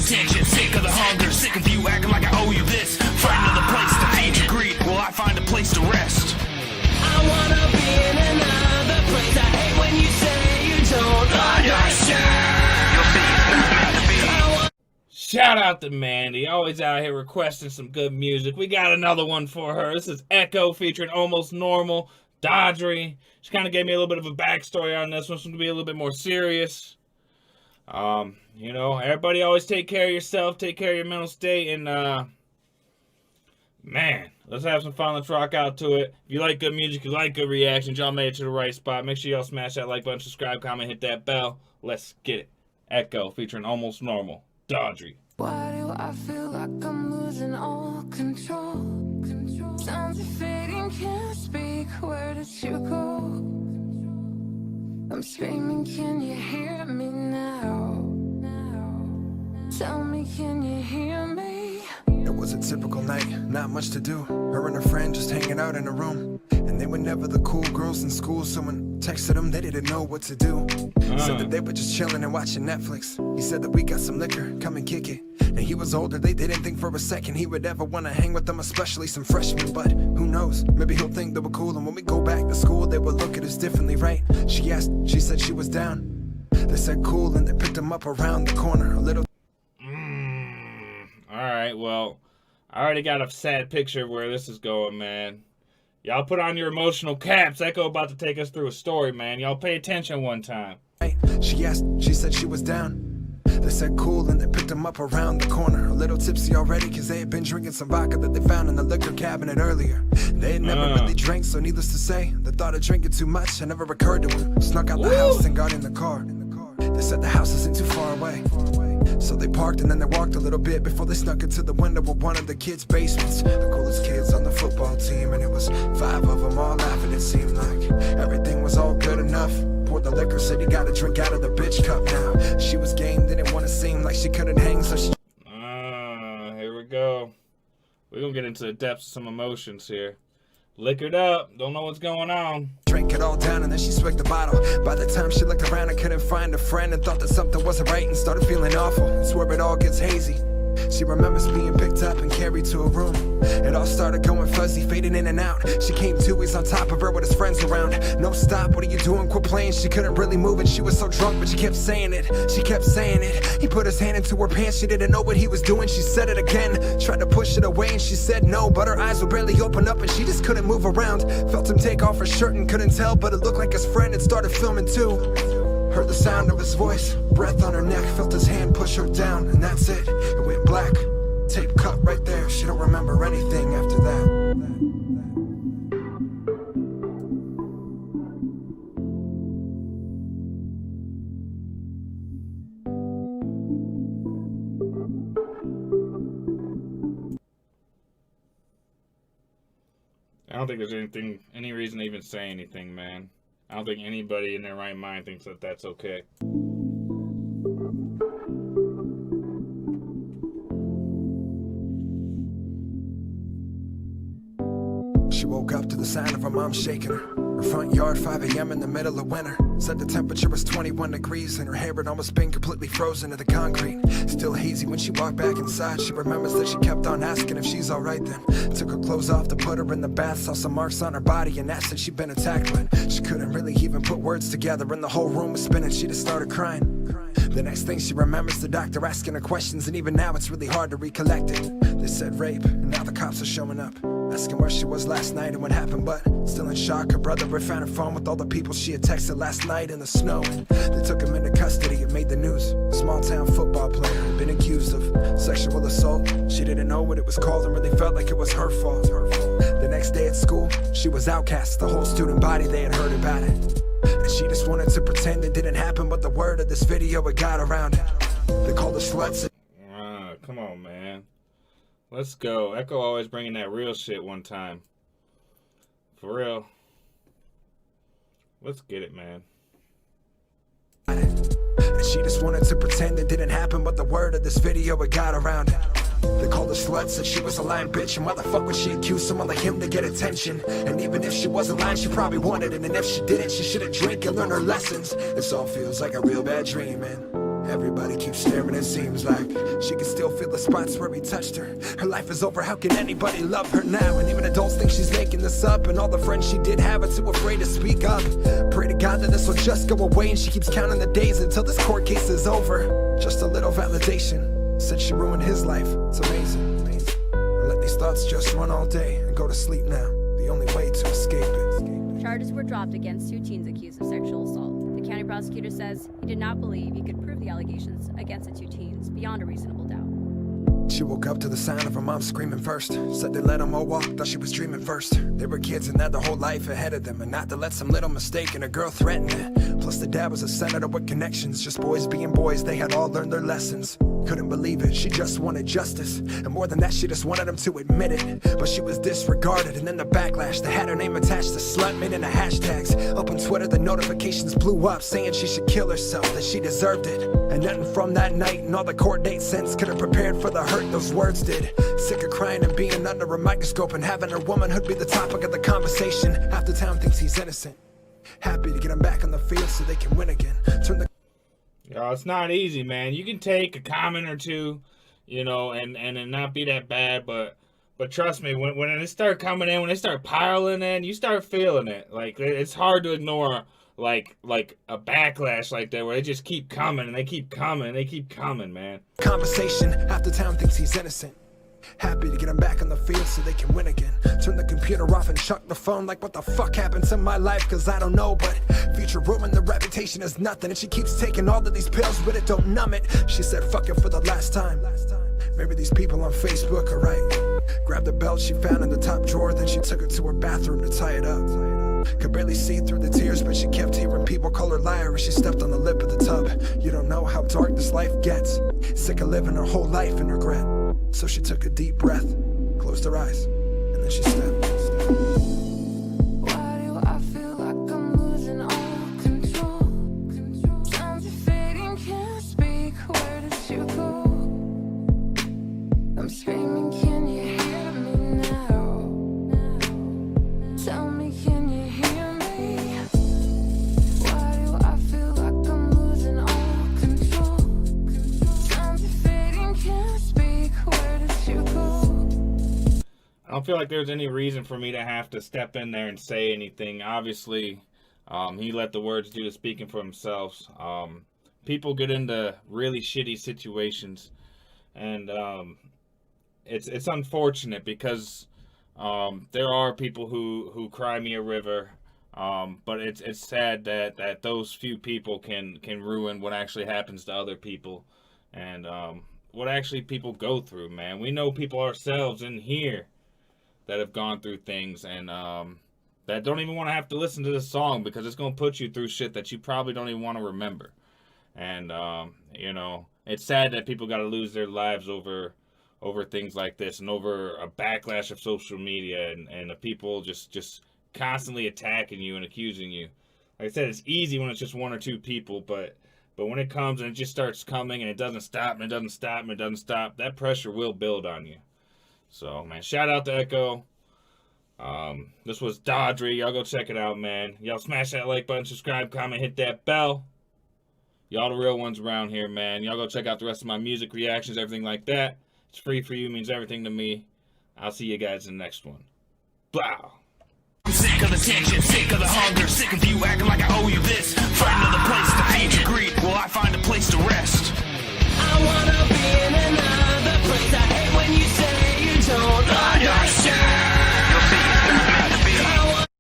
attention, sick of the hunger, sick of you acting like I owe you this. Frightened of the place to feed your greed, will I find a place to rest? I wanna be in another place. I hate when you say you don't understand. You'll see, it's not meant to be. Shout out to Mandy, always out here requesting some good music. We got another one for her. This is Ekoh featuring Almost Normal, Daudrie. She kind of gave me a little bit of a backstory on this one. It's going to be a little bit more serious. You know, everybody always take care of yourself, take care of your mental state, and, man, let's have some fun. Let's rock out to it. If you like good music, you like good reactions, y'all made it to the right spot. Make sure y'all smash that like button, subscribe, comment, hit that bell. Let's get it. Ekoh featuring Almost Normal, Daudrie. Why do I feel like I'm losing all control? Sounds are fading, can't speak. Where did you go? I'm screaming, can you hear me now? Tell me, can you hear me? It was a typical night, not much to do. Her and her friend just hanging out in a room. And they were never the cool girls in school. Someone texted them, they didn't know what to do. Said that they were just chilling and watching Netflix. He said that we got some liquor, come and kick it. And he was older, they didn't think for a second he would ever want to hang with them, especially some freshmen. But who knows, maybe he'll think they were cool. And when we go back to school, they would look at us differently, right? She asked, she said she was down. They said cool, and they picked him up around the corner. A little Alright, well, I already got a sad picture of where this is going, man. Y'all put on your emotional caps. Ekoh about to take us through a story, man. Y'all pay attention one time. She asked, she said she was down. They said cool, and they picked him up around the corner. A little tipsy already, cause they had been drinking some vodka that they found in the liquor cabinet earlier. They had never really drank, so needless to say, the thought of drinking too much had never occurred to them. Snuck out the house and got in the car. They said the house isn't too far away. So they parked and then they walked a little bit before they snuck into the window of one of the kids' basements. The coolest kids on the football team, and it was 5 of them all laughing. It seemed like everything was all good enough. Poured the liquor, said he got a drink out of the bitch cup now. She was game, didn't want to seem like she couldn't hang, so she... Here we go. We're gonna get into the depths of some emotions here. Liquored up, don't know what's going on. Drank it all down and then she swigged the bottle. By the time she looked around and couldn't find a friend, and thought that something wasn't right and started feeling awful. It's where it all gets hazy. She remembers being picked up and carried to a room. It all started going fuzzy, fading in and out. She came to, he's on top of her with his friends around. No, stop, what are you doing? Quit playing. She couldn't really move and she was so drunk, but she kept saying it. She kept saying it. He put his hand into her pants, she didn't know what he was doing. She said it again, tried to push it away and she said no, but her eyes would barely open up and she just couldn't move around. Felt him take off her shirt and couldn't tell, but it looked like his friend had started filming too. Heard the sound of his voice, breath on her neck, felt his hand push her down, and that's it. It went black. Tape cut right there. She don't remember anything after that. I don't think there's any reason to even say anything, man. I don't think anybody in their right mind thinks that that's okay. She woke up to the sound of her mom shaking her. Her front yard, 5 a.m. in the middle of winter. Said the temperature was 21 degrees and her hair had almost been completely frozen to the concrete. Still hazy when she walked back inside. She remembers that she kept on asking if she's alright then. Took her clothes off to put her in the bath. Saw some marks on her body and that said she'd been attacked. But she couldn't really even put words together and the whole room was spinning. She just started crying. The next thing she remembers the doctor asking her questions, and even now it's really hard to recollect it. They said rape, and now the cops are showing up, asking where she was last night and what happened, but still in shock. Her brother had found her phone with all the people she had texted last night in the snow. They took him into custody, it made the news. Small town football player had been accused of sexual assault. She didn't know what it was called and really felt like it was her fault. The next day at school, she was outcast. The whole student body, they had heard about it. And she just wanted to pretend it didn't happen, but the word of this video, it got around. They called her sluts. Come on, man. Let's go. Ekoh always bringing that real shit one time. For real. Let's get it, man. And she just wanted to pretend it didn't happen, but the word of this video, it got around. They called her slut, said she was a lying bitch, and why the fuck would she accuse someone like him to get attention? And even if she wasn't lying, she probably wanted it, and if she didn't, she shouldn't drink and learn her lessons. This all feels like a real bad dream, man. Everybody keeps staring, it seems like she can still feel the spots where he touched her. Her life is over, how can anybody love her now? And even adults think she's making this up, and all the friends she did have are too afraid to speak up. Pray to God that this will just go away, and she keeps counting the days until this court case is over. Just a little validation, said she ruined his life. It's amazing, amazing. And let these thoughts just run all day and go to sleep now. The only way to escape it. Charges were dropped against 2 teens accused of sexual assault. The county prosecutor says he did not believe he could prove the allegations against the 2 teens beyond a reasonable doubt. She woke up to the sound of her mom screaming first. Said they let them all walk, thought she was dreaming first. They were kids and had their whole life ahead of them, and not to let some little mistake and a girl threaten it. Plus the dad was a senator with connections. Just boys being boys, they had all learned their lessons. Couldn't believe it, she just wanted justice. And more than that, she just wanted him to admit it. But she was disregarded, and then the backlash. They had her name attached to slut, made into hashtags. Up on Twitter, the notifications blew up, saying she should kill herself, that she deserved it. And nothing from that night and all the court dates since could have prepared for the hurt those words did. Sick of crying and being under a microscope, and having her womanhood be the topic of the conversation. Half the town thinks he's innocent. Happy to get him back on the field so they can win again. Turn the Yo, it's not easy, man. You can take a comment or two, you know, and it not be that bad, but trust me, when they start coming in, when they start piling in, you start feeling it. Like, it's hard to ignore like a backlash like that, where they just keep coming and they keep coming and they keep coming, man. conversation. Half the town thinks he's innocent. Happy to get him back on the field so they can win again. Turn the computer off and chuck the phone, like what the fuck happened to my life, cause I don't know. But future ruin, the reputation is nothing, and she keeps taking all of these pills, but it don't numb it. She said fuck it for the last time. Maybe these people on Facebook are right. Grabbed the belt she found in the top drawer, then she took it to her bathroom to tie it up. Could barely see through the tears, but she kept hearing people call her liar as she stepped on the lip of the tub. You don't know how dark this life gets. Sick of living her whole life in regret. So she took a deep breath, closed her eyes, and then she stepped. Why do I feel like I'm losing all control? Sounds are fading, can't speak. Where did you go? I'm screaming, can you hear me now? Tell me, can you hear me? Why do I feel like I'm losing all control? Sounds are fading, can't speak. Where did you go? I don't feel like there's any reason for me to have to step in there and say anything. Obviously, he let the words do the speaking for themselves. People get into really shitty situations, and it's unfortunate because there are people who cry me a river, but it's sad that those few people can ruin what actually happens to other people, and what actually people go through, man. We know people ourselves in here that have gone through things, and that don't even want to have to listen to this song because it's going to put you through shit that you probably don't even want to remember. And you know, it's sad that people got to lose their lives over things like this, and over a backlash of social media, and the people just constantly attacking you and accusing you. Like I said, it's easy when it's just one or two people, but when it comes and it just starts coming and it doesn't stop and it doesn't stop and it doesn't stop, that pressure will build on you. So, man, shout out to Ekoh. This was Daudrie. Y'all go check it out, man. Y'all smash that like button, subscribe, comment, hit that bell. Y'all the real ones around here, man. Y'all go check out the rest of my music reactions, everything like that. It's free for you, means everything to me. I'll see you guys in the next one. Blow. I'm sick of the tension, sick of the hunger, sick of you acting like I owe you this. Find another place to feed your greed. Will I find a place to rest? I wanna be